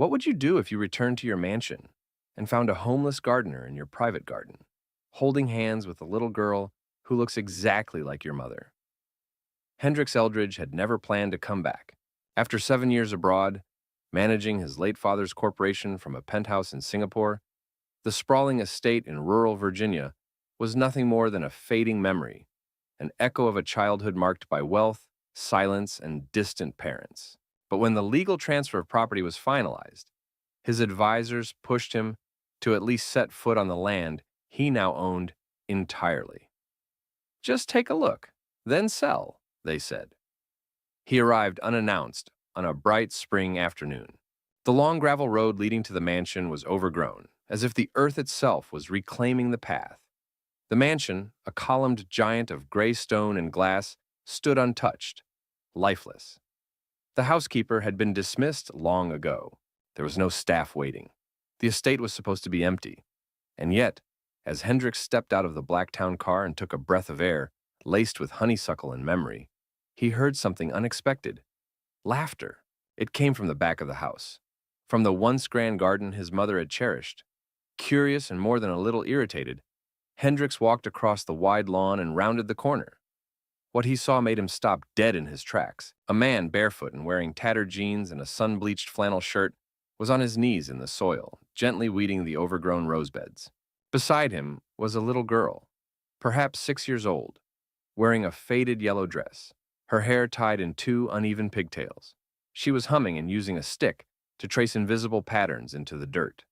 What would you do if you returned to your mansion and found a homeless gardener in your private garden, holding hands with a little girl who looks exactly like your mother? Hendrix Eldridge had never planned to come back. After 7 years abroad, managing his late father's corporation from a penthouse in Singapore, the sprawling estate in rural Virginia was nothing more than a fading memory, an echo of a childhood marked by wealth, silence, and distant parents. But when the legal transfer of property was finalized, his advisors pushed him to at least set foot on the land he now owned entirely. Just take a look, then sell, they said. He arrived unannounced on a bright spring afternoon. The long gravel road leading to the mansion was overgrown, as if the earth itself was reclaiming the path. The mansion, a columned giant of gray stone and glass, stood untouched, lifeless. The housekeeper had been dismissed long ago. There was no staff waiting. The estate was supposed to be empty. And yet, as Hendricks stepped out of the Blacktown car and took a breath of air, laced with honeysuckle and memory, he heard something unexpected. Laughter. It came from the back of the house, from the once grand garden his mother had cherished. Curious and more than a little irritated, Hendricks walked across the wide lawn and rounded the corner. What he saw made him stop dead in his tracks. A man, barefoot and wearing tattered jeans and a sun-bleached flannel shirt, was on his knees in the soil, gently weeding the overgrown rosebeds. Beside him was a little girl, perhaps 6 years old, wearing a faded yellow dress, her hair tied in two uneven pigtails. She was humming and using a stick to trace invisible patterns into the dirt.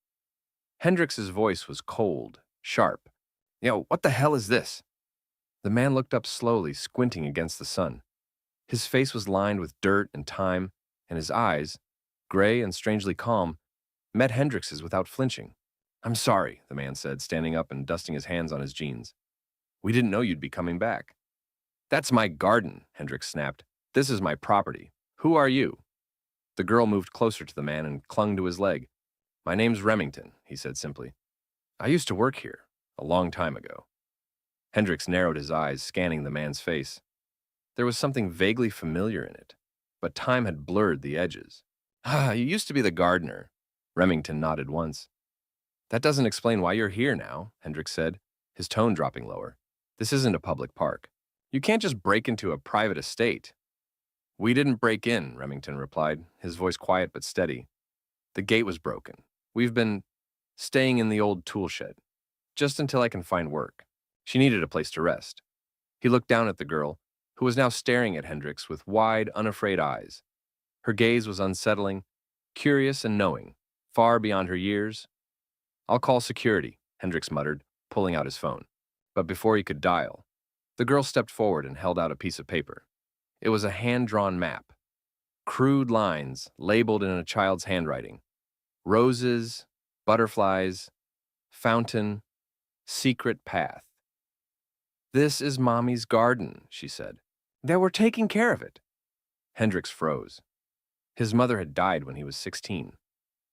Hendricks's voice was cold, sharp. "Yo, what the hell is this?" The man looked up slowly, squinting against the sun. His face was lined with dirt and time, and his eyes, gray and strangely calm, met Hendricks's without flinching. "I'm sorry," the man said, standing up and dusting his hands on his jeans. "We didn't know you'd be coming back." "That's my garden," Hendricks snapped. "This is my property. Who are you?" The girl moved closer to the man and clung to his leg. "My name's Remington," he said simply. "I used to work here, a long time ago." Hendricks narrowed his eyes, scanning the man's face. There was something vaguely familiar in it, but time had blurred the edges. "Ah, you used to be the gardener." Remington nodded once. "That doesn't explain why you're here now," Hendricks said, his tone dropping lower. "This isn't a public park. You can't just break into a private estate." "We didn't break in," Remington replied, his voice quiet but steady. "The gate was broken. We've been staying in the old tool shed, just until I can find work." She needed a place to rest. He looked down at the girl, who was now staring at Hendricks with wide, unafraid eyes. Her gaze was unsettling, curious and knowing, far beyond her years. "I'll call security," Hendricks muttered, pulling out his phone. But before he could dial, the girl stepped forward and held out a piece of paper. It was a hand-drawn map. Crude lines, labeled in a child's handwriting. Roses, butterflies, fountain, secret path. "This is Mommy's garden," she said. "They were taking care of it." Hendricks froze. His mother had died when he was 16.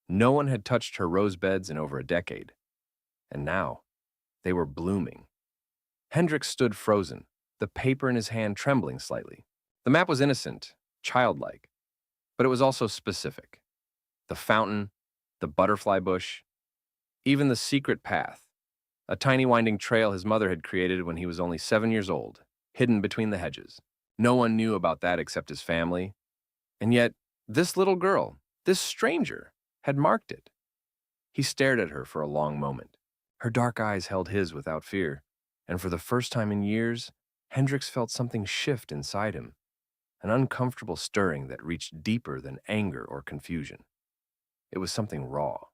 No one had touched her rose beds in over a decade. And now, they were blooming. Hendricks stood frozen, the paper in his hand trembling slightly. The map was innocent, childlike, but it was also specific. The fountain, the butterfly bush, even the secret path, a tiny winding trail his mother had created when he was only 7 years old, hidden between the hedges. No one knew about that except his family. And yet, this little girl, this stranger, had marked it. He stared at her for a long moment. Her dark eyes held his without fear, and for the first time in years, Hendricks felt something shift inside him, an uncomfortable stirring that reached deeper than anger or confusion. It was something raw,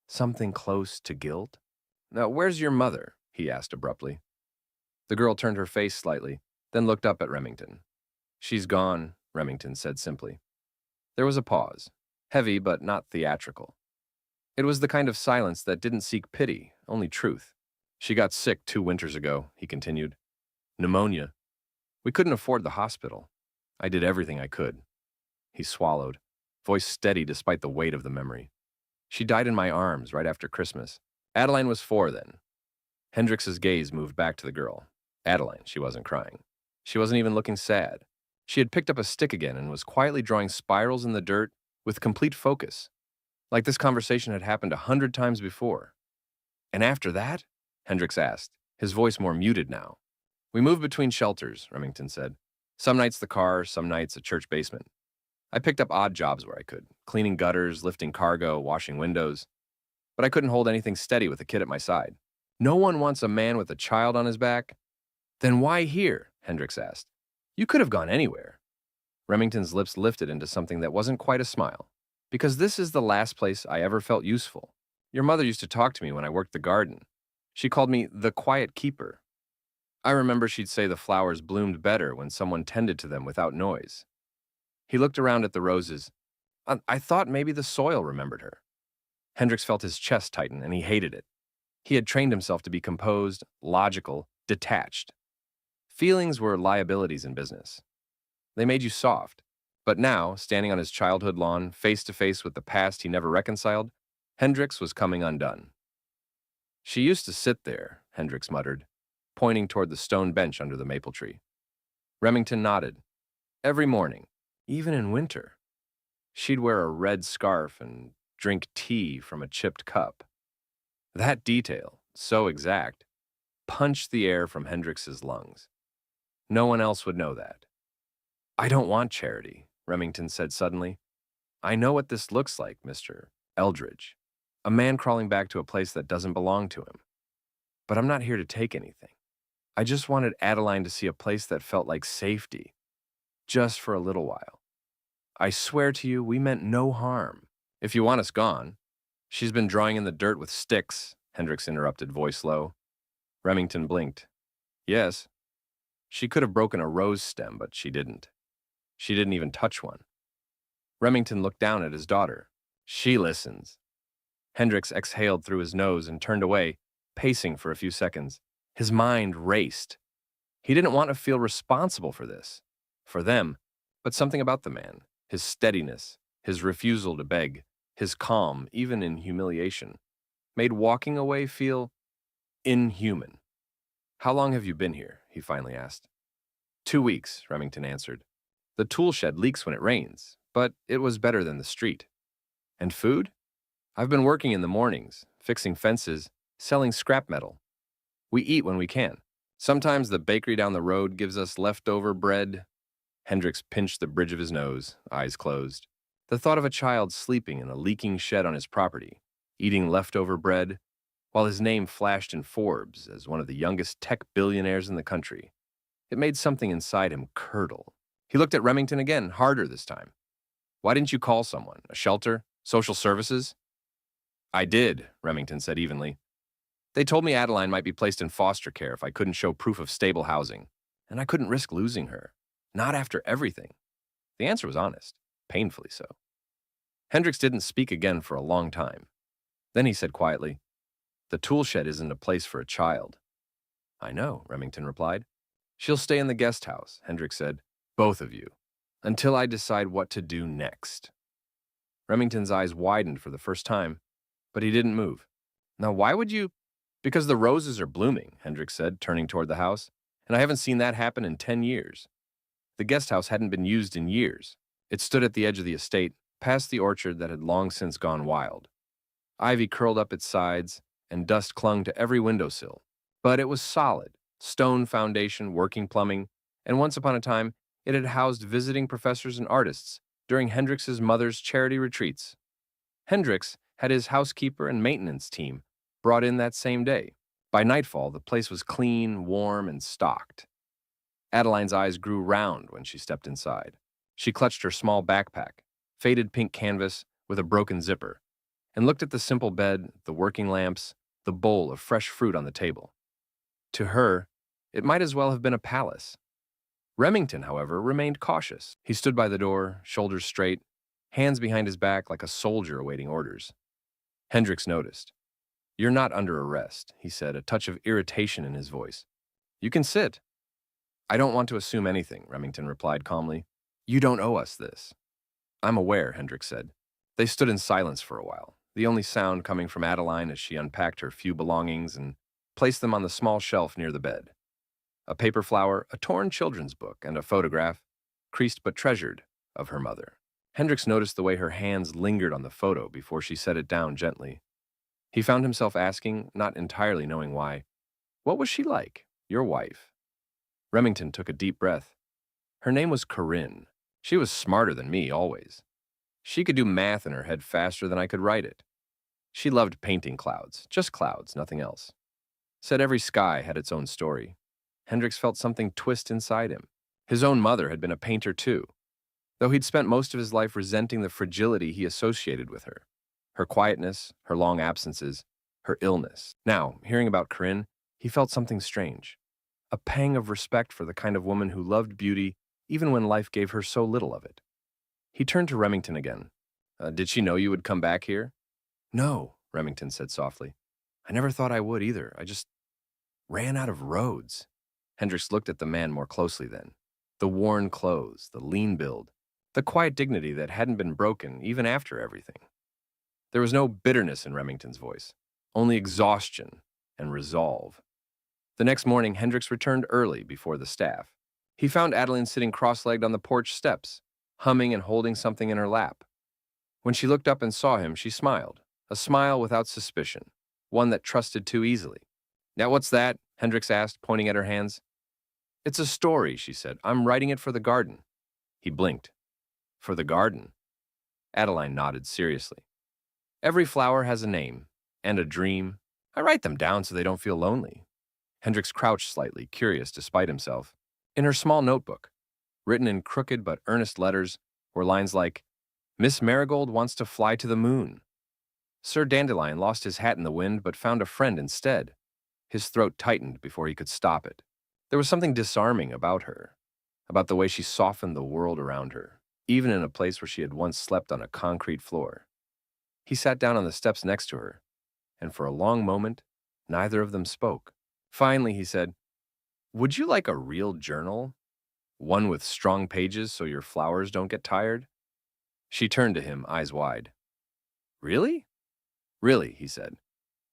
something close to guilt. "Now, where's your mother?" he asked abruptly. The girl turned her face slightly, then looked up at Remington. "She's gone," Remington said simply. There was a pause, heavy but not theatrical. It was the kind of silence that didn't seek pity, only truth. "She got sick 2 winters ago," he continued. "Pneumonia. We couldn't afford the hospital. I did everything I could." He swallowed, voice steady despite the weight of the memory. "She died in my arms right after Christmas. Adeline was 4 then." Hendricks's gaze moved back to the girl. Adeline, she wasn't crying. She wasn't even looking sad. She had picked up a stick again and was quietly drawing spirals in the dirt with complete focus. like this conversation had happened 100 times before. And after that? Hendricks asked, his voice more muted now. We moved between shelters, Remington said. Some nights the car, some nights a church basement. I picked up odd jobs where I could, cleaning gutters, lifting cargo, washing windows. But I couldn't hold anything steady with a kid at my side. No one wants a man with a child on his back. Then why here? Hendricks asked. You could have gone anywhere. Remington's lips lifted into something that wasn't quite a smile. Because this is the last place I ever felt useful. Your mother used to talk to me when I worked the garden. She called me the quiet keeper. I remember she'd say the flowers bloomed better when someone tended to them without noise. He looked around at the roses. I thought maybe the soil remembered her. Hendricks felt his chest tighten, and he hated it. He had trained himself to be composed, logical, detached. Feelings were liabilities in business. They made you soft. But now, standing on his childhood lawn, face to face with the past he never reconciled, Hendricks was coming undone. She used to sit there, Hendricks muttered, pointing toward the stone bench under the maple tree. Remington nodded. Every morning, even in winter. She'd wear a red scarf and drink tea from a chipped cup. That detail, so exact, punched the air from Hendricks's lungs. No one else would know that. I don't want charity, Remington said suddenly. I know what this looks like, Mr. Eldridge. A man crawling back to a place that doesn't belong to him. But I'm not here to take anything. I just wanted Adeline to see a place that felt like safety, just for a little while. I swear to you, we meant no harm. If you want us gone. She's been drawing in the dirt with sticks, Hendricks interrupted, voice low. Remington blinked. Yes. She could have broken a rose stem, but she didn't. She didn't even touch one. Remington looked down at his daughter. She listens. Hendricks exhaled through his nose and turned away, pacing for a few seconds. His mind raced. He didn't want to feel responsible for this. For them, but something about the man, his steadiness, his refusal to beg, his calm, even in humiliation, made walking away feel inhuman. How long have you been here? He finally asked. 2 weeks, Remington answered. The tool shed leaks when it rains, but it was better than the street. And food? I've been working in the mornings, fixing fences, selling scrap metal. We eat when we can. Sometimes the bakery down the road gives us leftover bread. Hendricks pinched the bridge of his nose, eyes closed. The thought of a child sleeping in a leaking shed on his property, eating leftover bread, while his name flashed in Forbes as one of the youngest tech billionaires in the country. It made something inside him curdle. He looked at Remington again, harder this time. Why didn't you call someone? A shelter? Social services? I did, Remington said evenly. They told me Adeline might be placed in foster care if I couldn't show proof of stable housing, and I couldn't risk losing her. Not after everything. The answer was honest, painfully so. Hendricks didn't speak again for a long time. Then he said quietly, The tool shed isn't a place for a child. I know, Remington replied. She'll stay in the guest house, Hendricks said, both of you, until I decide what to do next. Remington's eyes widened for the first time, but he didn't move. Now, why would you? Because the roses are blooming, Hendricks said, turning toward the house, and I haven't seen that happen in 10 years. The guest house hadn't been used in years. It stood at the edge of the estate, past the orchard that had long since gone wild. Ivy curled up its sides, and dust clung to every windowsill. But it was solid, stone foundation, working plumbing, and once upon a time, it had housed visiting professors and artists during Hendricks's mother's charity retreats. Hendricks had his housekeeper and maintenance team brought in that same day. By nightfall, the place was clean, warm, and stocked. Adeline's eyes grew round when she stepped inside. She clutched her small backpack, faded pink canvas with a broken zipper, and looked at the simple bed, the working lamps, the bowl of fresh fruit on the table. To her, it might as well have been a palace. Remington, however, remained cautious. He stood by the door, shoulders straight, hands behind his back like a soldier awaiting orders. Hendricks noticed. You're not under arrest, he said, a touch of irritation in his voice. You can sit. I don't want to assume anything, Remington replied calmly. You don't owe us this. I'm aware, Hendricks said. They stood in silence for a while, the only sound coming from Adeline as she unpacked her few belongings and placed them on the small shelf near the bed. A paper flower, a torn children's book, and a photograph, creased but treasured, of her mother. Hendricks noticed the way her hands lingered on the photo before she set it down gently. He found himself asking, not entirely knowing why, "What was she like, your wife?" Remington took a deep breath. "Her name was Corinne. She was smarter than me, always. She could do math in her head faster than I could write it. She loved painting clouds, just clouds, nothing else. Said every sky had its own story." Hendricks felt something twist inside him. His own mother had been a painter too, though he'd spent most of his life resenting the fragility he associated with her. Her quietness, her long absences, her illness. Now, hearing about Corinne, he felt something strange. A pang of respect for the kind of woman who loved beauty even when life gave her so little of it. He turned to Remington again. "Did she know you would come back here?" "No," Remington said softly. "I never thought I would either. I just ran out of roads." Hendricks looked at the man more closely then. The worn clothes, the lean build, the quiet dignity that hadn't been broken even after everything. There was no bitterness in Remington's voice, only exhaustion and resolve. The next morning, Hendricks returned early before the staff. He found Adeline sitting cross-legged on the porch steps, humming and holding something in her lap. When she looked up and saw him, she smiled, a smile without suspicion, one that trusted too easily. "Now what's that?" Hendricks asked, pointing at her hands. "It's a story," she said. "I'm writing it for the garden." He blinked. "For the garden?" Adeline nodded seriously. "Every flower has a name and a dream. I write them down so they don't feel lonely." Hendricks crouched slightly, curious despite himself. In her small notebook, written in crooked but earnest letters, were lines like, "Miss Marigold wants to fly to the moon." Sir Dandelion lost his hat in the wind but found a friend instead. His throat tightened before he could stop it. There was something disarming about her, about the way she softened the world around her, even in a place where she had once slept on a concrete floor. He sat down on the steps next to her, and for a long moment, neither of them spoke. Finally, he said, "Would you like a real journal? One with strong pages so your flowers don't get tired?" She turned to him, eyes wide. "Really?" "Really," he said,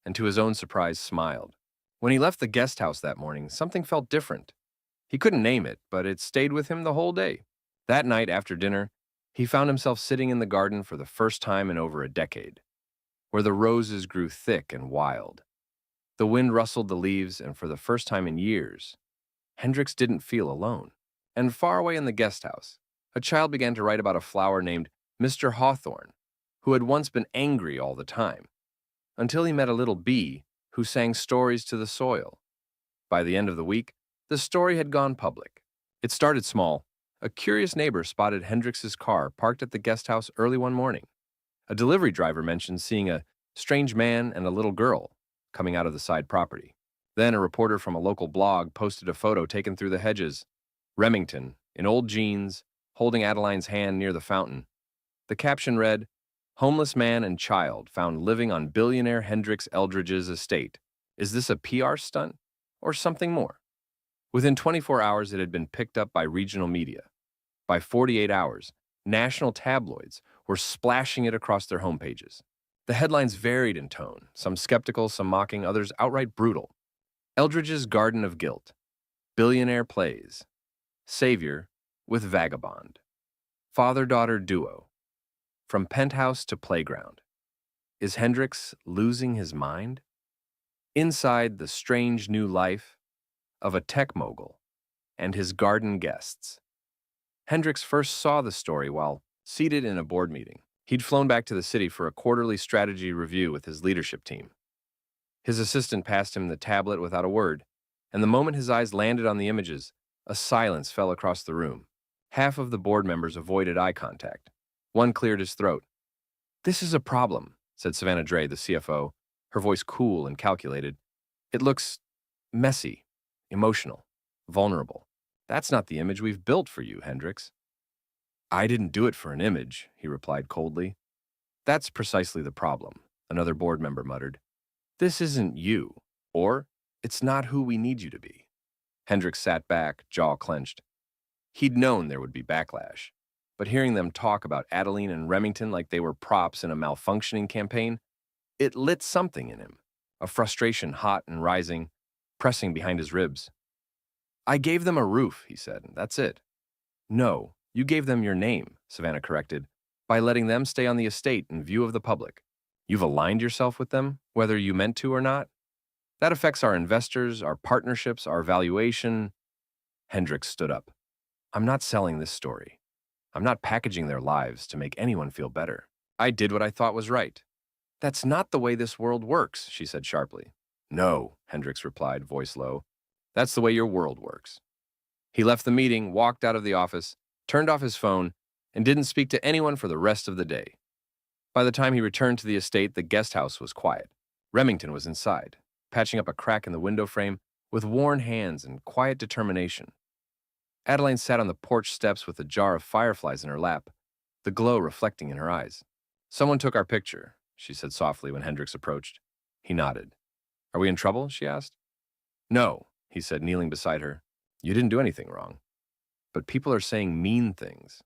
and to his own surprise smiled. When he left the guest house that morning, something felt different. He couldn't name it, but it stayed with him the whole day. That night, after dinner, he found himself sitting in the garden for the first time in over a decade, where the roses grew thick and wild. The wind rustled the leaves, and for the first time in years, Hendricks didn't feel alone. And far away in the guest house, a child began to write about a flower named Mr. Hawthorne, who had once been angry all the time, until he met a little bee who sang stories to the soil. By the end of the week, the story had gone public. It started small. A curious neighbor spotted Hendricks's car parked at the guest house early one morning. A delivery driver mentioned seeing a strange man and a little girl coming out of the side property. Then a reporter from a local blog posted a photo taken through the hedges. Remington, in old jeans, holding Adeline's hand near the fountain. The caption read, "Homeless man and child found living on billionaire Hendricks Eldridge's estate. Is this a PR stunt or something more?" Within 24 hours, it had been picked up by regional media. By 48 hours, national tabloids were splashing it across their homepages. The headlines varied in tone, some skeptical, some mocking, others outright brutal. Eldridge's Garden of Guilt. Billionaire plays. Savior with vagabond. Father-daughter duo. From penthouse to playground. Is Hendricks losing his mind? Inside the strange new life of a tech mogul and his garden guests. Hendricks first saw the story while seated in a board meeting. He'd flown back to the city for a quarterly strategy review with his leadership team. His assistant passed him the tablet without a word, and the moment his eyes landed on the images, a silence fell across the room. Half of the board members avoided eye contact. One cleared his throat. "This is a problem," said Savannah Dre, the CFO, her voice cool and calculated. "It looks messy, emotional, vulnerable. That's not the image we've built for you, Hendricks." "I didn't do it for an image," he replied coldly. "That's precisely the problem," another board member muttered. "This isn't you, or it's not who we need you to be." Hendricks sat back, jaw clenched. He'd known there would be backlash, but hearing them talk about Adeline and Remington like they were props in a malfunctioning campaign, it lit something in him, a frustration hot and rising, pressing behind his ribs. "I gave them a roof," he said. "That's it." "No, you gave them your name," Savannah corrected. by letting them stay on the estate in view of the public. You've aligned yourself with them, whether you meant to or not. That affects our investors, our partnerships, our valuation. Hendricks stood up. I'm not selling this story. I'm not packaging their lives to make anyone feel better. I did what I thought was right. That's not the way this world works, she said sharply. No, Hendricks replied, voice low. That's the way your world works. He left the meeting, walked out of the office, turned off his phone, and didn't speak to anyone for the rest of the day. By the time he returned to the estate, the guest house was quiet. Remington was inside, patching up a crack in the window frame with worn hands and quiet determination. Adeline sat on the porch steps with a jar of fireflies in her lap, the glow reflecting in her eyes. Someone took our picture, she said softly when Hendricks approached. He nodded. Are we in trouble? She asked. No, he said, kneeling beside her. You didn't do anything wrong. But people are saying mean things.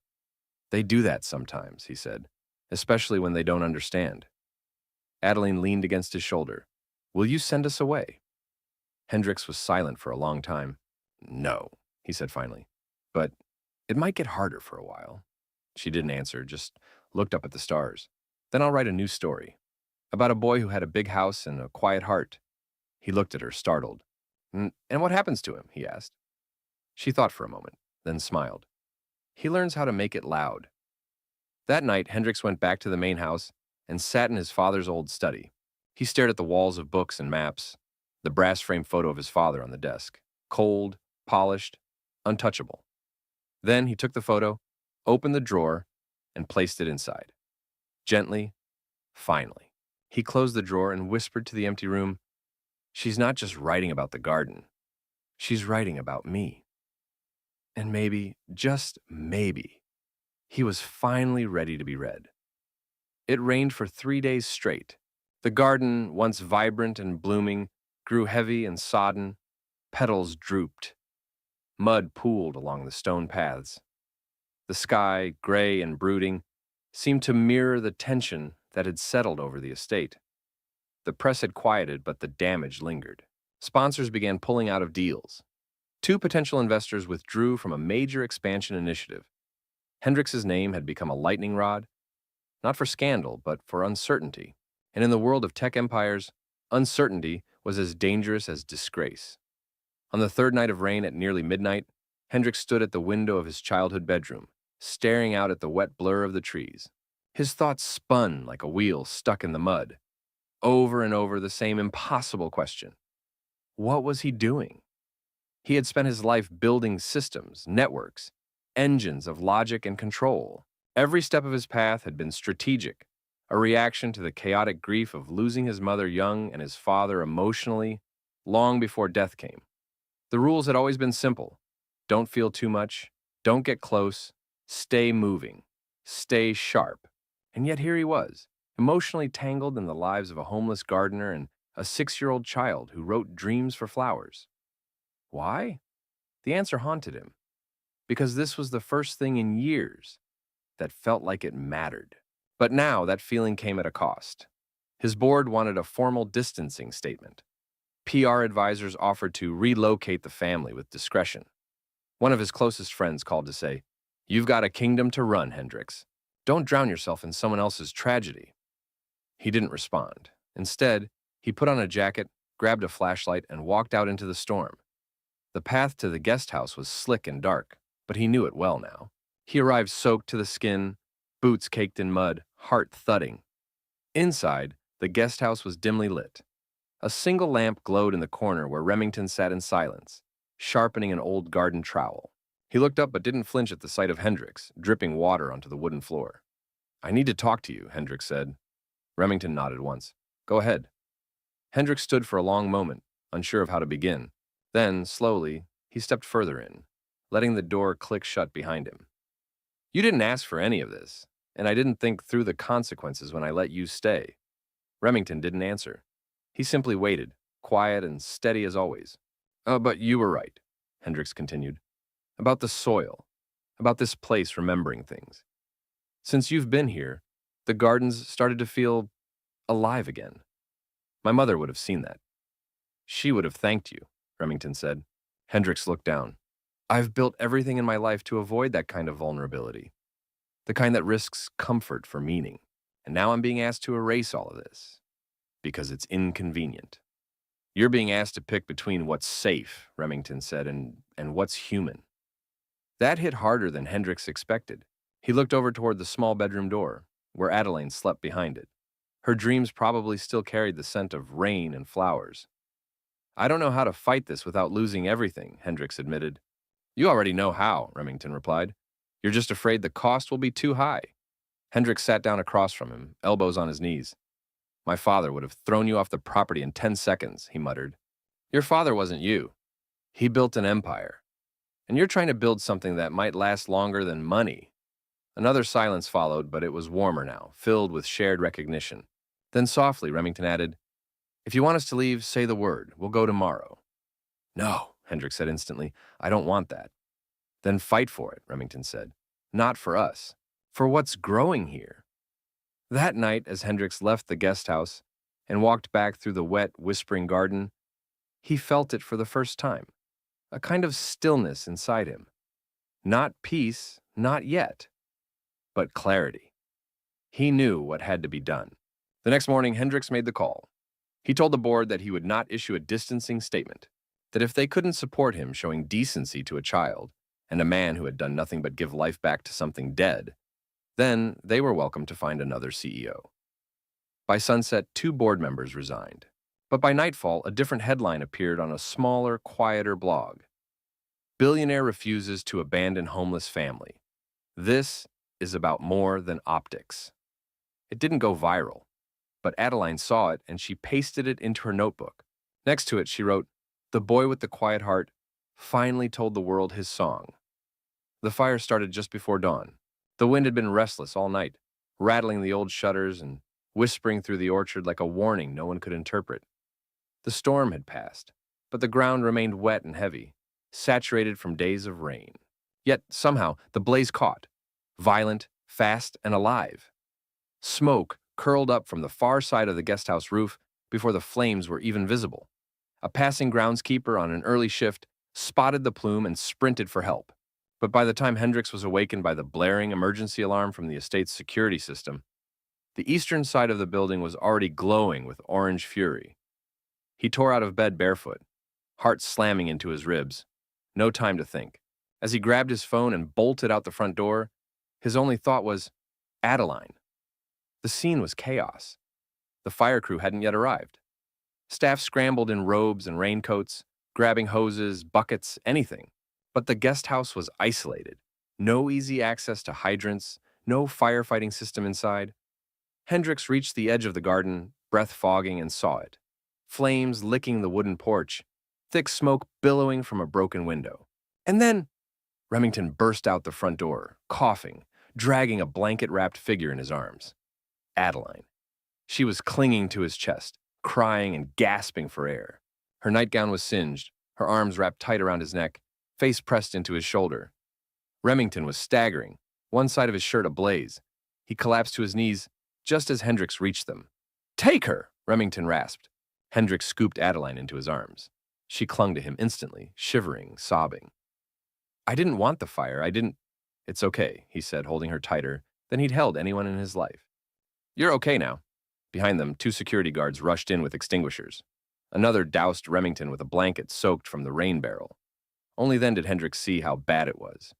They do that sometimes, he said, especially when they don't understand. Adeline leaned against his shoulder. Will you send us away? Hendricks was silent for a long time. No, he said finally. But it might get harder for a while. She didn't answer, just looked up at the stars. Then I'll write a new story. About a boy who had a big house and a quiet heart. He looked at her, startled. And what happens to him? He asked. She thought for a moment, then smiled. He learns how to make it loud. That night, Hendricks went back to the main house and sat in his father's old study. He stared at the walls of books and maps, the brass frame photo of his father on the desk, cold, polished, untouchable. Then he took the photo, opened the drawer, and placed it inside. Gently, finally. He closed the drawer and whispered to the empty room, She's not just writing about the garden. She's writing about me. And maybe, just maybe, he was finally ready to be read. It rained for 3 days straight. The garden, once vibrant and blooming, grew heavy and sodden. Petals drooped. Mud pooled along the stone paths. The sky, gray and brooding, seemed to mirror the tension that had settled over the estate. The press had quieted, but the damage lingered. Sponsors began pulling out of deals. 2 potential investors withdrew from a major expansion initiative. Hendricks's name had become a lightning rod, not for scandal, but for uncertainty. And in the world of tech empires, uncertainty was as dangerous as disgrace. On the 3rd night of rain at nearly midnight, Hendricks stood at the window of his childhood bedroom, staring out at the wet blur of the trees. His thoughts spun like a wheel stuck in the mud. Over and over the same impossible question. What was he doing? He had spent his life building systems, networks, engines of logic and control. Every step of his path had been strategic, a reaction to the chaotic grief of losing his mother young and his father emotionally, long before death came. The rules had always been simple. Don't feel too much, don't get close, stay moving, stay sharp. And yet here he was, emotionally tangled in the lives of a homeless gardener and a 6-year-old child who wrote dreams for flowers. Why? The answer haunted him. Because this was the first thing in years that felt like it mattered. But now that feeling came at a cost. His board wanted a formal distancing statement. PR advisors offered to relocate the family with discretion. One of his closest friends called to say, You've got a kingdom to run, Hendricks. Don't drown yourself in someone else's tragedy. He didn't respond. Instead, he put on a jacket, grabbed a flashlight, and walked out into the storm. The path to the guest house was slick and dark, but he knew it well now. He arrived soaked to the skin, boots caked in mud, heart thudding. Inside, the guest house was dimly lit. A single lamp glowed in the corner where Remington sat in silence, sharpening an old garden trowel. He looked up but didn't flinch at the sight of Hendricks, dripping water onto the wooden floor. I need to talk to you, Hendricks said. Remington nodded once. Go ahead. Hendricks stood for a long moment, unsure of how to begin. Then, slowly, he stepped further in, letting the door click shut behind him. You didn't ask for any of this, and I didn't think through the consequences when I let you stay. Remington didn't answer. He simply waited, quiet and steady as always. But you were right, Hendricks continued. About the soil, about this place remembering things. Since you've been here, the gardens started to feel alive again. My mother would have seen that. She would have thanked you, Remington said. Hendricks looked down. I've built everything in my life to avoid that kind of vulnerability. the kind that risks comfort for meaning. And now I'm being asked to erase all of this because it's inconvenient. You're being asked to pick between what's safe, Remington said, and what's human. That hit harder than Hendricks expected. He looked over toward the small bedroom door, where Adeline slept behind it. Her dreams probably still carried the scent of rain and flowers. I don't know how to fight this without losing everything, Hendricks admitted. You already know how, Remington replied. You're just afraid the cost will be too high. Hendricks sat down across from him, elbows on his knees. My father would have thrown you off the property in 10 seconds, he muttered. Your father wasn't you. He built an empire. And you're trying to build something that might last longer than money. Another silence followed, but it was warmer now, filled with shared recognition. Then softly, Remington added, If you want us to leave, say the word. We'll go tomorrow. No, Hendricks said instantly. I don't want that. Then fight for it, Remington said. Not for us. For what's growing here. That night, as Hendricks left the guest house and walked back through the wet, whispering garden, he felt it for the first time. A kind of stillness inside him. Not peace, not yet, but clarity. He knew what had to be done. The next morning, Hendricks made the call. He told the board that he would not issue a distancing statement, that if they couldn't support him showing decency to a child and a man who had done nothing but give life back to something dead, then they were welcome to find another CEO. By sunset, 2 board members resigned. But by nightfall, a different headline appeared on a smaller, quieter blog. Billionaire refuses to abandon homeless family. This is about more than optics. It didn't go viral, but Adeline saw it and she pasted it into her notebook. Next to it, she wrote, The boy with the quiet heart finally told the world his song. The fire started just before dawn. The wind had been restless all night, rattling the old shutters and whispering through the orchard like a warning no one could interpret. The storm had passed, but the ground remained wet and heavy, saturated from days of rain. Yet, somehow, the blaze caught, violent, fast, and alive. Smoke curled up from the far side of the guesthouse roof before the flames were even visible. A passing groundskeeper on an early shift spotted the plume and sprinted for help. But by the time Hendricks was awakened by the blaring emergency alarm from the estate's security system, the eastern side of the building was already glowing with orange fury. He tore out of bed barefoot, heart slamming into his ribs. No time to think. As he grabbed his phone and bolted out the front door, his only thought was, Adeline. The scene was chaos. The fire crew hadn't yet arrived. Staff scrambled in robes and raincoats, grabbing hoses, buckets, anything. But the guest house was isolated. No easy access to hydrants, no firefighting system inside. Hendricks reached the edge of the garden, breath fogging, and saw it. Flames licking the wooden porch, thick smoke billowing from a broken window. And then Remington burst out the front door, coughing, dragging a blanket-wrapped figure in his arms. Adeline. She was clinging to his chest, crying and gasping for air. Her nightgown was singed, her arms wrapped tight around his neck, face pressed into his shoulder. Remington was staggering, one side of his shirt ablaze. He collapsed to his knees just as Hendricks reached them. Take her, Remington rasped. Hendricks scooped Adeline into his arms. She clung to him instantly, shivering, sobbing. I didn't want the fire, It's okay, he said, holding her tighter than he'd held anyone in his life. You're okay now. Behind them, 2 security guards rushed in with extinguishers. Another doused Remington with a blanket soaked from the rain barrel. Only then did Hendricks see how bad it was.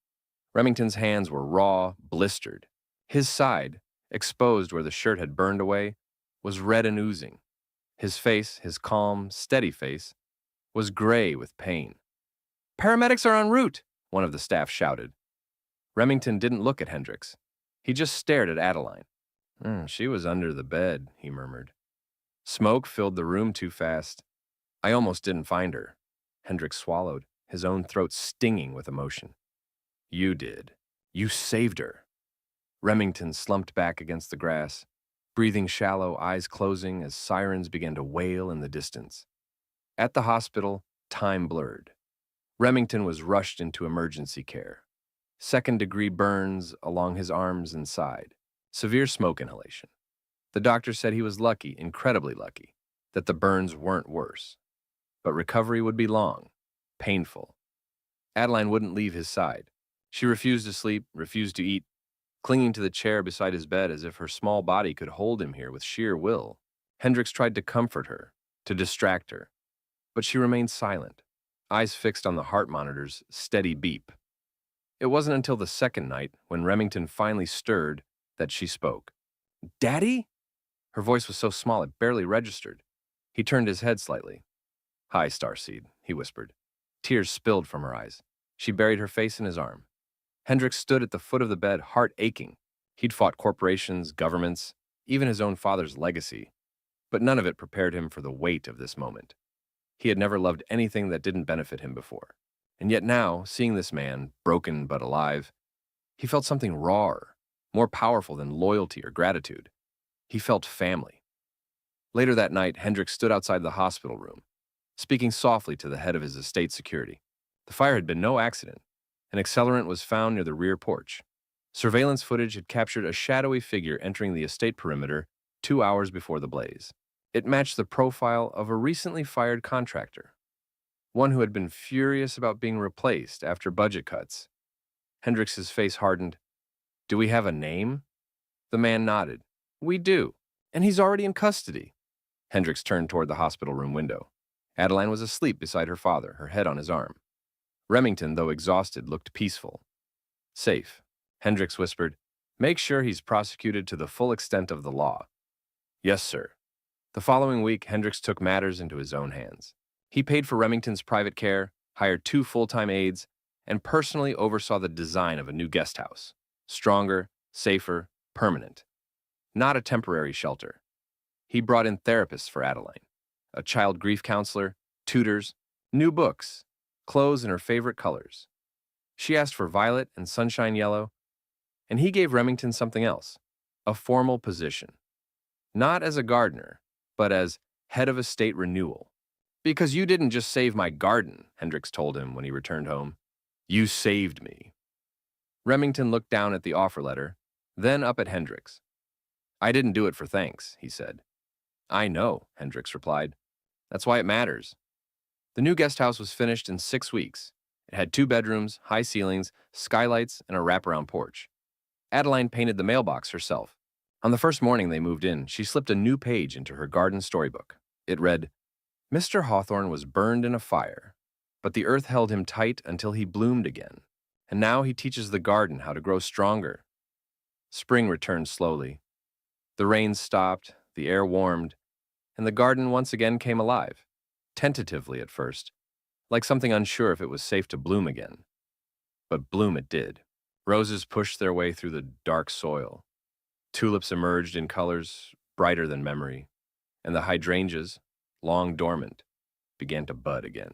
Remington's hands were raw, blistered. His side, exposed where the shirt had burned away, was red and oozing. His face, his calm, steady face, was gray with pain. Paramedics are en route, one of the staff shouted. Remington didn't look at Hendricks. He just stared at Adeline. She was under the bed, he murmured. Smoke filled the room too fast. I almost didn't find her. Hendricks swallowed, his own throat stinging with emotion. You did. You saved her. Remington slumped back against the grass, breathing shallow, eyes closing as sirens began to wail in the distance. At the hospital, time blurred. Remington was rushed into emergency care. 2nd-degree burns along his arms and side. Severe smoke inhalation. The doctor said he was lucky, incredibly lucky, that the burns weren't worse. But recovery would be long, painful. Adeline wouldn't leave his side. She refused to sleep, refused to eat, clinging to the chair beside his bed as if her small body could hold him here with sheer will. Hendricks tried to comfort her, to distract her, but she remained silent, eyes fixed on the heart monitor's steady beep. It wasn't until the second night, when Remington finally stirred, that she spoke. "Daddy?" Her voice was so small it barely registered. He turned his head slightly. "Hi, Starseed," he whispered. Tears spilled from her eyes. She buried her face in his arm. Hendricks stood at the foot of the bed, heart aching. He'd fought corporations, governments, even his own father's legacy, but none of it prepared him for the weight of this moment. He had never loved anything that didn't benefit him before. And yet now, seeing this man, broken but alive, he felt something rawer, more powerful than loyalty or gratitude. He felt family. Later that night, Hendricks stood outside the hospital room, speaking softly to the head of his estate security. The fire had been no accident. An accelerant was found near the rear porch. Surveillance footage had captured a shadowy figure entering the estate perimeter 2 hours before the blaze. It matched the profile of a recently fired contractor, one who had been furious about being replaced after budget cuts. Hendricks's face hardened. "Do we have a name?" The man nodded. "We do, and he's already in custody." Hendricks turned toward the hospital room window. Adeline was asleep beside her father, her head on his arm. Remington, though exhausted, looked peaceful. "Safe," Hendricks whispered. "Make sure he's prosecuted to the full extent of the law." "Yes, sir." The following week, Hendricks took matters into his own hands. He paid for Remington's private care, hired 2 full-time aides, and personally oversaw the design of a new guest house. Stronger, safer, permanent. Not a temporary shelter. He brought in therapists for Adeline, a child grief counselor, tutors, new books, clothes in her favorite colors. She asked for violet and sunshine yellow, and he gave Remington something else, a formal position. Not as a gardener, but as head of estate renewal. "Because you didn't just save my garden," Hendricks told him when he returned home. "You saved me." Remington looked down at the offer letter, then up at Hendricks. "I didn't do it for thanks," he said. "I know," Hendricks replied. "That's why it matters." The new guest house was finished in 6 weeks. It had 2 bedrooms, high ceilings, skylights, and a wraparound porch. Adeline painted the mailbox herself. On the first morning they moved in, she slipped a new page into her garden storybook. It read, "Mr. Hawthorne was burned in a fire, but the earth held him tight until he bloomed again, and now he teaches the garden how to grow stronger." Spring returned slowly. The rain stopped, the air warmed, and the garden once again came alive, tentatively at first, like something unsure if it was safe to bloom again. But bloom it did. Roses pushed their way through the dark soil. Tulips emerged in colors brighter than memory, and the hydrangeas, long dormant, began to bud again.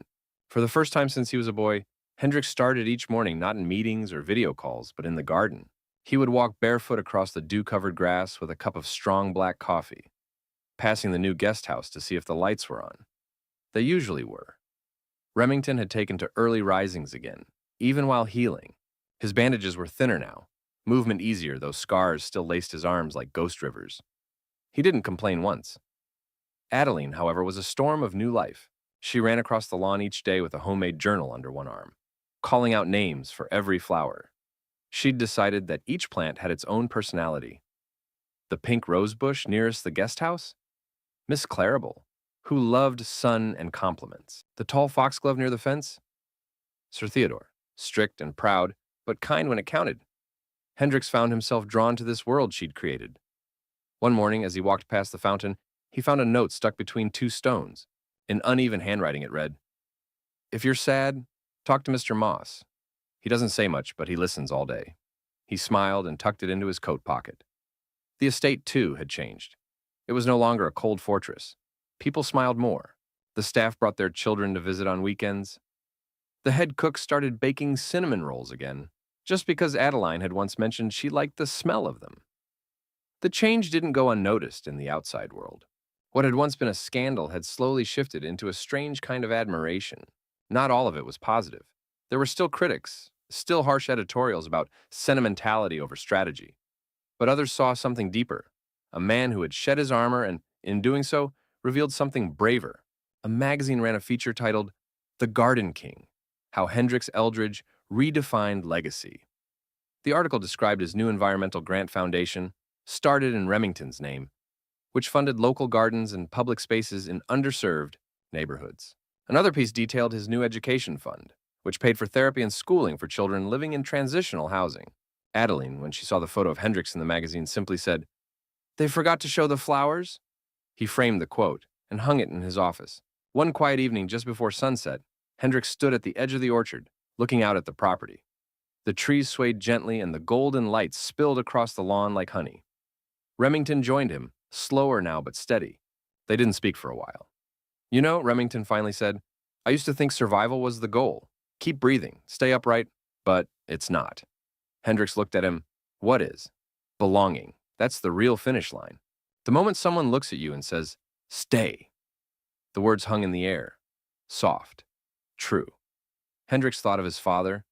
For the first time since he was a boy, Hendricks started each morning not in meetings or video calls, but in the garden. He would walk barefoot across the dew-covered grass with a cup of strong black coffee, passing the new guest house to see if the lights were on. They usually were. Remington had taken to early risings again, even while healing. His bandages were thinner now, movement easier, though scars still laced his arms like ghost rivers. He didn't complain once. Adeline, however, was a storm of new life. She ran across the lawn each day with a homemade journal under one arm, calling out names for every flower. She'd decided that each plant had its own personality. The pink rose bush nearest the guest house? Miss Claribel, who loved sun and compliments. The tall foxglove near the fence? Sir Theodore, strict and proud, but kind when it counted. Hendricks found himself drawn to this world she'd created. One morning, as he walked past the fountain, he found a note stuck between 2 stones. In uneven handwriting, it read, "If you're sad, talk to Mr. Moss. He doesn't say much, but he listens all day." He smiled and tucked it into his coat pocket. The estate, too, had changed. It was no longer a cold fortress. People smiled more. The staff brought their children to visit on weekends. The head cook started baking cinnamon rolls again, just because Adeline had once mentioned she liked the smell of them. The change didn't go unnoticed in the outside world. What had once been a scandal had slowly shifted into a strange kind of admiration. Not all of it was positive. There were still critics, still harsh editorials about sentimentality over strategy. But others saw something deeper, a man who had shed his armor and, in doing so, revealed something braver. A magazine ran a feature titled "The Garden King: How Hendricks Eldridge Redefined Legacy." The article described his new environmental grant foundation, started in Remington's name, which funded local gardens and public spaces in underserved neighborhoods. Another piece detailed his new education fund, which paid for therapy and schooling for children living in transitional housing. Adeline, when she saw the photo of Hendricks in the magazine, simply said, "They forgot to show the flowers?" He framed the quote and hung it in his office. One quiet evening just before sunset, Hendricks stood at the edge of the orchard, looking out at the property. The trees swayed gently and the golden light spilled across the lawn like honey. Remington joined him, slower now but steady. They didn't speak for a while. "You know," Remington finally said, "I used to think survival was the goal. Keep breathing, stay upright, but it's not." Hendricks looked at him. "What is?" "Belonging. That's the real finish line. The moment someone looks at you and says, 'Stay.'" The words hung in the air. Soft. True. Hendricks thought of his father,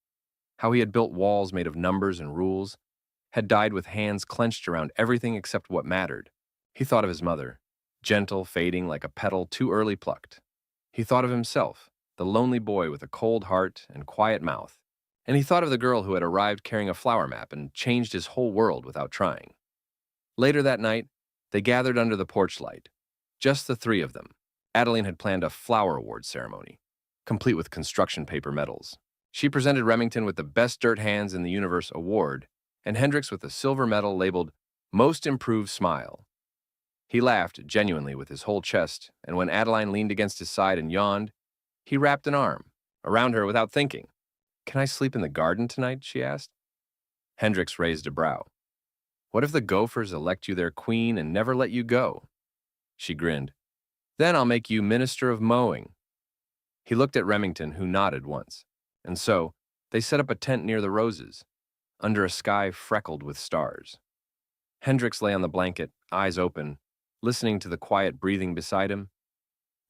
how he had built walls made of numbers and rules, had died with hands clenched around everything except what mattered. He thought of his mother, gentle, fading like a petal too early plucked. He thought of himself, the lonely boy with a cold heart and quiet mouth. And he thought of the girl who had arrived carrying a flower map and changed his whole world without trying. Later that night, they gathered under the porch light. Just the three of them. Adeline had planned a flower award ceremony, complete with construction paper medals. She presented Remington with the Best Dirt Hands in the Universe award, and Hendricks with a silver medal labeled Most Improved Smile. He laughed genuinely with his whole chest, and when Adeline leaned against his side and yawned, he wrapped an arm around her without thinking. "Can I sleep in the garden tonight?" she asked. Hendricks raised a brow. "What if the Gophers elect you their queen and never let you go?" She grinned. "Then I'll make you Minister of Mowing." He looked at Remington, who nodded once. And so, they set up a tent near the roses, under a sky freckled with stars. Hendricks lay on the blanket, eyes open, listening to the quiet breathing beside him.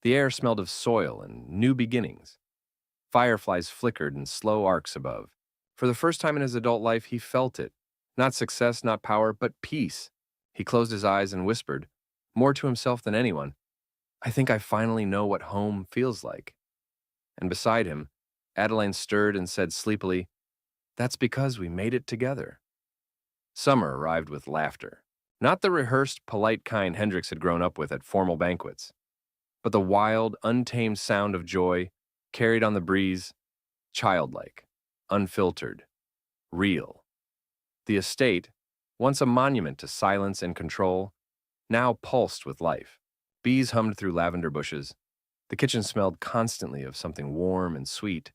The air smelled of soil and new beginnings. Fireflies flickered in slow arcs above. For the first time in his adult life, he felt it. Not success, not power, but peace. He closed his eyes and whispered, more to himself than anyone, "I think I finally know what home feels like." And beside him, Adeline stirred and said sleepily, "That's because we made it together." Summer arrived with laughter. Not the rehearsed, polite kind Hendricks had grown up with at formal banquets, but the wild, untamed sound of joy, carried on the breeze, childlike, unfiltered, real. The estate, once a monument to silence and control, now pulsed with life. Bees hummed through lavender bushes. The kitchen smelled constantly of something warm and sweet,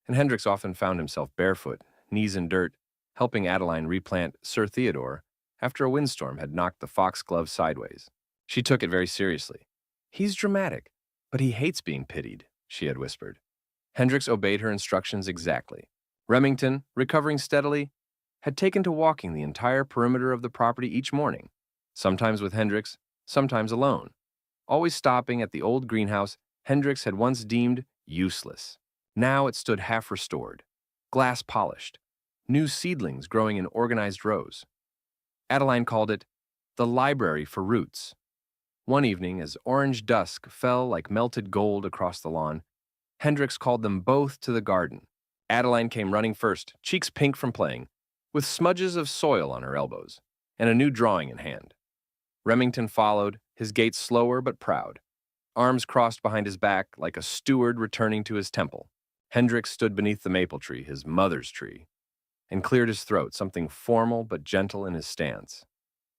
and Hendricks often found himself barefoot, knees in dirt, helping Adeline replant Sir Theodore after a windstorm had knocked the foxglove sideways. She took it very seriously. "He's dramatic, but he hates being pitied," she had whispered. Hendricks obeyed her instructions exactly. Remington, recovering steadily, had taken to walking the entire perimeter of the property each morning, sometimes with Hendricks, sometimes alone, always stopping at the old greenhouse Hendricks had once deemed useless. Now it stood half restored, glass polished, new seedlings growing in organized rows. Adeline called it the library for roots. One evening, as orange dusk fell like melted gold across the lawn, Hendricks called them both to the garden. Adeline came running first, cheeks pink from playing, with smudges of soil on her elbows, and a new drawing in hand. Remington followed, his gait slower but proud, arms crossed behind his back like a steward returning to his temple. Hendricks stood beneath the maple tree, his mother's tree, and cleared his throat, something formal but gentle in his stance.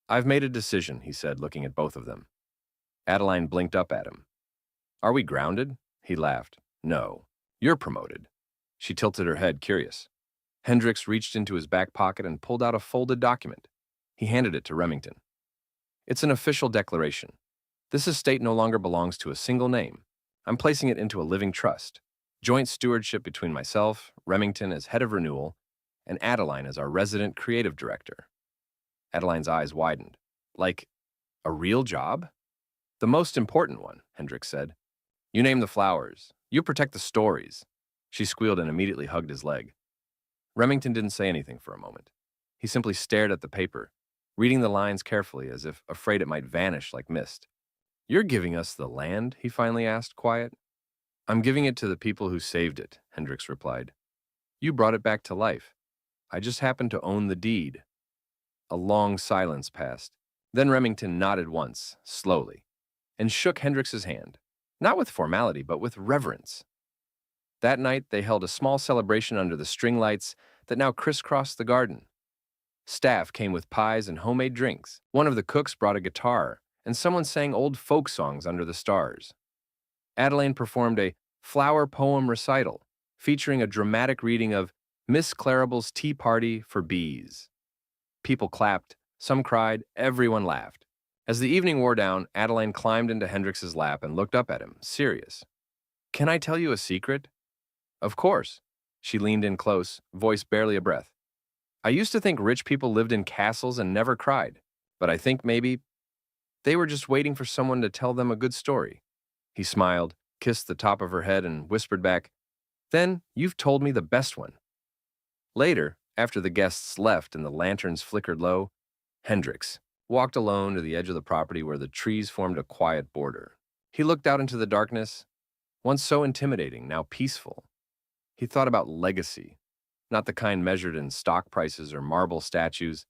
"I've made a decision," he said, looking at both of them. Adeline blinked up at him. "Are we grounded?" He laughed. "No. You're promoted." She tilted her head, curious. Hendricks reached into his back pocket and pulled out a folded document. He handed it to Remington. "It's an official declaration. This estate no longer belongs to a single name. I'm placing it into a living trust. Joint stewardship between myself, Remington as head of renewal, and Adeline as our resident creative director." Adeline's eyes widened. "Like, a real job?" "The most important one," Hendricks said. "You name the flowers. You protect the stories." She squealed and immediately hugged his leg. Remington didn't say anything for a moment. He simply stared at the paper, reading the lines carefully as if afraid it might vanish like mist. "You're giving us the land?" he finally asked, quiet. "I'm giving it to the people who saved it," Hendricks replied. "You brought it back to life. I just happen to own the deed." A long silence passed. Then Remington nodded once, slowly, and shook Hendrix's hand, not with formality, but with reverence. That night, they held a small celebration under the string lights that now crisscrossed the garden. Staff came with pies and homemade drinks. One of the cooks brought a guitar, and someone sang old folk songs under the stars. Adeline performed a flower poem recital, featuring a dramatic reading of Miss Claribel's Tea Party for Bees. People clapped, some cried, everyone laughed. As the evening wore down, Adeline climbed into Hendrix's lap and looked up at him, serious. "Can I tell you a secret?" "Of course." She leaned in close, voice barely a breath. "I used to think rich people lived in castles and never cried, but I think maybe they were just waiting for someone to tell them a good story." He smiled, kissed the top of her head, and whispered back, "Then you've told me the best one." Later, after the guests left and the lanterns flickered low, Hendrix walked alone to the edge of the property where the trees formed a quiet border. He looked out into the darkness, once so intimidating, now peaceful. He thought about legacy, not the kind measured in stock prices or marble statues,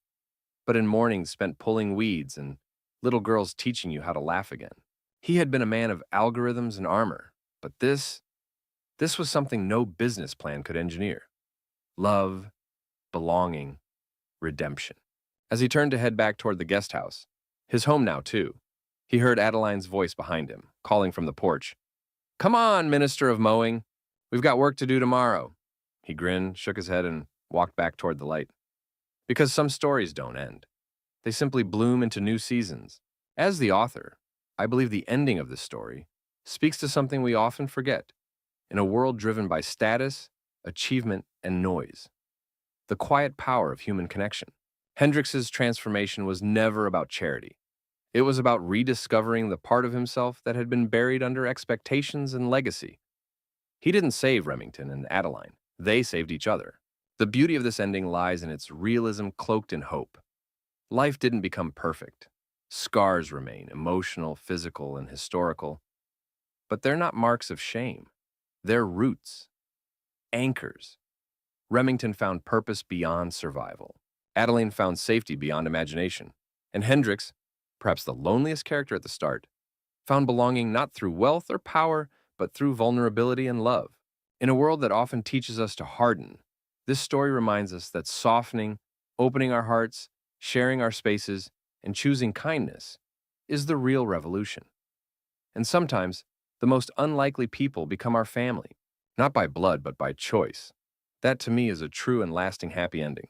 but in mornings spent pulling weeds and little girls teaching you how to laugh again. He had been a man of algorithms and armor, but this was something no business plan could engineer. Love, belonging, redemption. As he turned to head back toward the guest house, his home now too, he heard Adeline's voice behind him, calling from the porch. "Come on, Minister of Mowing. We've got work to do tomorrow." He grinned, shook his head, and walked back toward the light. Because some stories don't end. They simply bloom into new seasons. As the author, I believe the ending of this story speaks to something we often forget in a world driven by status, achievement, and noise. The quiet power of human connection. Hendrix's transformation was never about charity. It was about rediscovering the part of himself that had been buried under expectations and legacy. He didn't save Remington and Adeline. They saved each other. The beauty of this ending lies in its realism cloaked in hope. Life didn't become perfect. Scars remain, emotional, physical, and historical. But they're not marks of shame. They're roots, anchors. Remington found purpose beyond survival. Adeline found safety beyond imagination. And Hendrix, perhaps the loneliest character at the start, found belonging not through wealth or power, but through vulnerability and love. In a world that often teaches us to harden, this story reminds us that softening, opening our hearts, sharing our spaces, and choosing kindness is the real revolution. And sometimes, the most unlikely people become our family, not by blood, but by choice. That, to me, is a true and lasting happy ending.